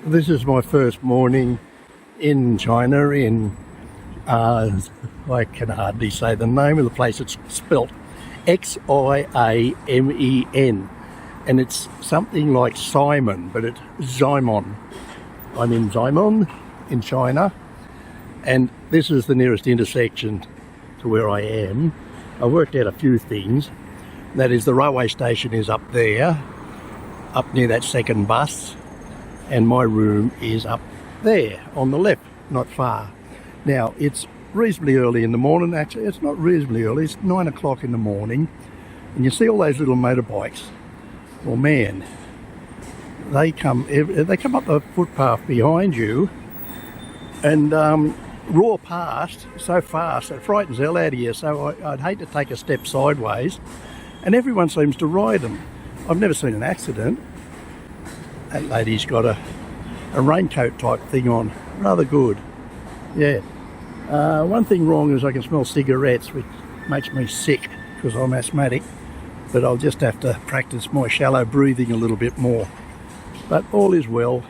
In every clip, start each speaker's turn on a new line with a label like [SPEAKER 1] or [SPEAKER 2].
[SPEAKER 1] This is my first morning in China I can hardly say the name of the place. It's spelt Xiamen, and it's something like Simon, but it's Xiamen. I'm in Xiamen in China, and this is the nearest intersection to where I am. I worked out a few things. That is, the railway station is up there, up near that second bus, and my room is up there on the left, not far. Now, it's reasonably early in the morning. Actually, it's not reasonably early, it's 9 o'clock in the morning, and you see all those little motorbikes. Well, man, they come up the footpath behind you and roar past so fast it frightens the hell out of you. So I'd hate to take a step sideways, and everyone seems to ride them. I've never seen an accident. That lady's got a raincoat type thing on, rather good. Yeah. One thing wrong is I can smell cigarettes, which makes me sick because I'm asthmatic, but I'll just have to practice my shallow breathing a little bit more. But all is well.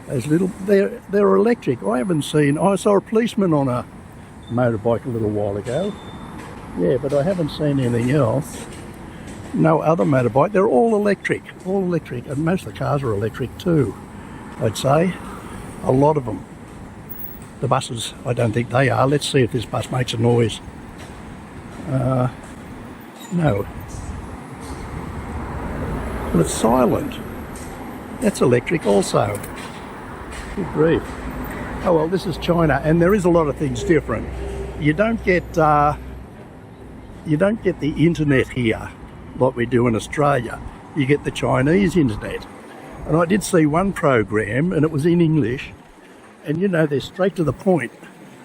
[SPEAKER 1] They're electric. I saw a policeman on a motorbike a little while ago. Yeah, but I haven't seen anything else. No other motorbike. They're all electric, and most of the cars are electric too, I'd say. A lot of them. The buses, I don't think they are. Let's see if this bus makes a noise. No. But it's silent. That's electric also. Good grief. Oh well, this is China, and there is a lot of things different. You don't get the internet here like we do in Australia. You get the Chinese internet. And I did see one program, and it was in English, and you know, they're straight to the point.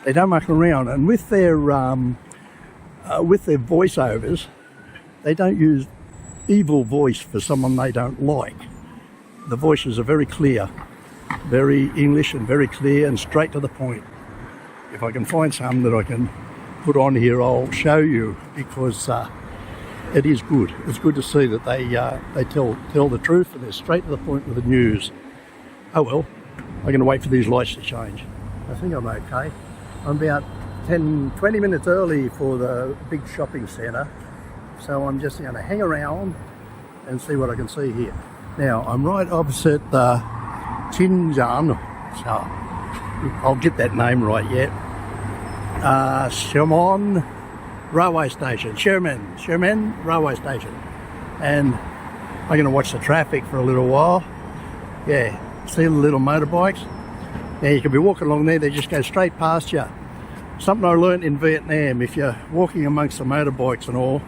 [SPEAKER 1] They don't muck around, and with their voiceovers, they don't use evil voice for someone they don't like. The voices are very clear, very English and very clear and straight to the point. If I can find some that I can put on here, I'll show you, because it is good. It's good to see that they tell the truth, and they're straight to the point with the news. Oh well, I'm going to wait for these lights to change. I think I'm okay. I'm about 20 minutes early for the big shopping centre, so I'm just going to hang around and see what I can see here. Now, I'm right opposite the Xinjiang, so I'll get that name right yet. Xiamen railway station, Xiamen railway station, and I'm going to watch the traffic for a little while. Yeah, see the little motorbikes? Now you can be walking along there, they just go straight past you. Something I learnt in Vietnam: if you're walking amongst the motorbikes and all,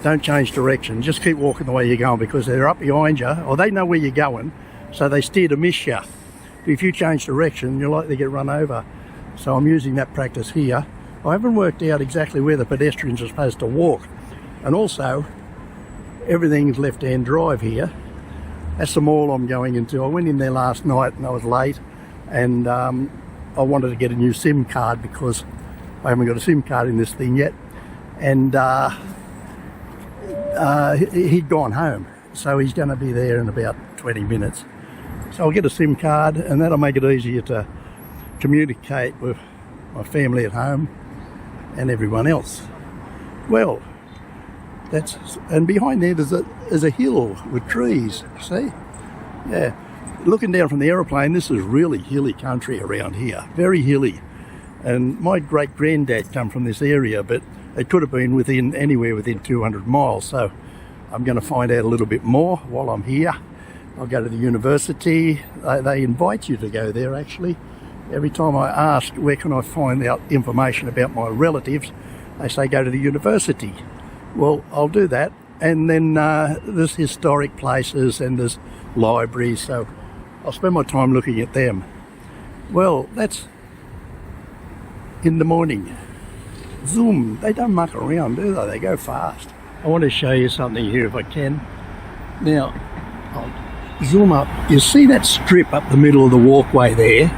[SPEAKER 1] don't change direction, just keep walking the way you're going, because they're up behind you, or they know where you're going, so they steer to miss you. If you change direction, you're likely to get run over. So I'm using that practice here. I haven't worked out exactly where the pedestrians are supposed to walk, and also everything's left-hand drive here. That's the mall I'm going into. I went in there last night and I was late, and I wanted to get a new SIM card because I haven't got a SIM card in this thing yet, and he'd gone home, so he's going to be there in about 20 minutes. So I'll get a SIM card, and that'll make it easier to communicate with my family at home and everyone else. Well, and behind there there's a hill with trees, see? Yeah, looking down from the aeroplane, this is really hilly country around here, very hilly. And my great granddad come from this area, but it could have been anywhere within 200 miles. So I'm going to find out a little bit more while I'm here. I'll go to the university. They invite you to go there, actually. Every time I ask where can I find out information about my relatives, they say go to the university. Well, I'll do that. And then there's historic places and there's libraries, so I'll spend my time looking at them. Well, that's in the morning. Zoom, they don't muck around, do they? They go fast. I want to show you something here if I can. Now, I'll zoom up. You see that strip up the middle of the walkway there?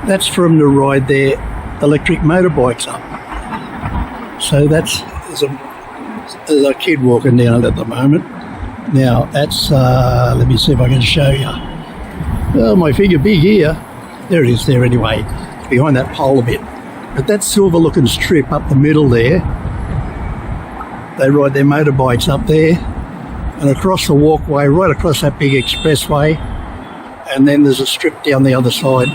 [SPEAKER 1] That's from the ride their electric motorbikes up. So there's a kid walking down it at the moment. Now that's, let me see if I can show you. Oh, my finger big here. There it is there anyway. It's behind that pole a bit. But that silver looking strip up the middle there, they ride their motorbikes up there and across the walkway, right across that big expressway, and then there's a strip down the other side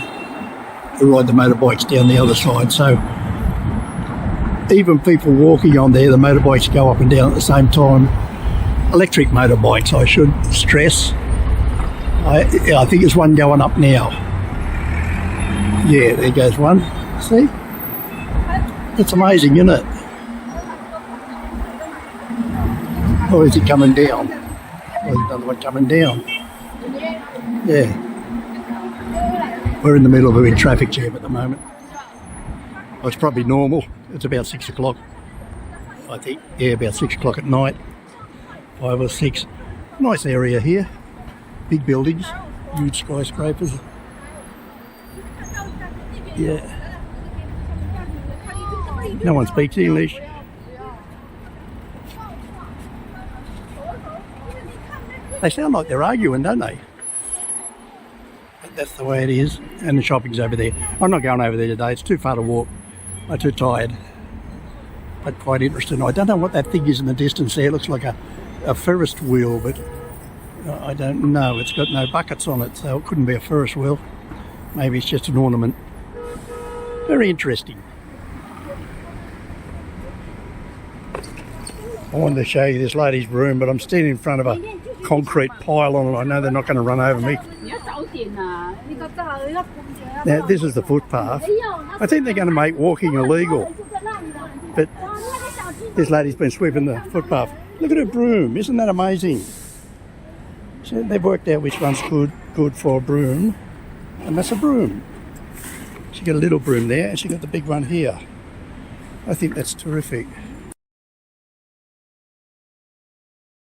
[SPEAKER 1] to ride the motorbikes down the other side. So even people walking on there, the motorbikes go up and down at the same time. Electric motorbikes, I should stress. I think there's one going up now. Yeah, there goes one. See? It's amazing, isn't it? Or is it coming down? Or is another one coming down? Yeah. We're in the middle of a big traffic jam at the moment. Well, it's probably normal. It's about 6 o'clock, I think. Yeah, about 6 o'clock at night. 5 or 6. Nice area here. Big buildings, huge skyscrapers. Yeah. No one speaks English. They sound like they're arguing, don't they? But that's the way it is. And the shopping's over there. I'm not going over there today. It's too far to walk. I'm too tired. But quite interesting. I don't know what that thing is in the distance there. It looks like a Ferris wheel, but I don't know. It's got no buckets on it, so it couldn't be a Ferris wheel. Maybe it's just an ornament. Very interesting. I wanted to show you this lady's room, but I'm standing in front of a concrete pylon and I know they're not going to run over me. Now, this is the footpath. I think they're going to make walking illegal. But this lady's been sweeping the footpath. Look at her broom. Isn't that amazing? So they've worked out which one's good for a broom. And that's a broom. She got a little broom there and she got the big one here. I think that's terrific.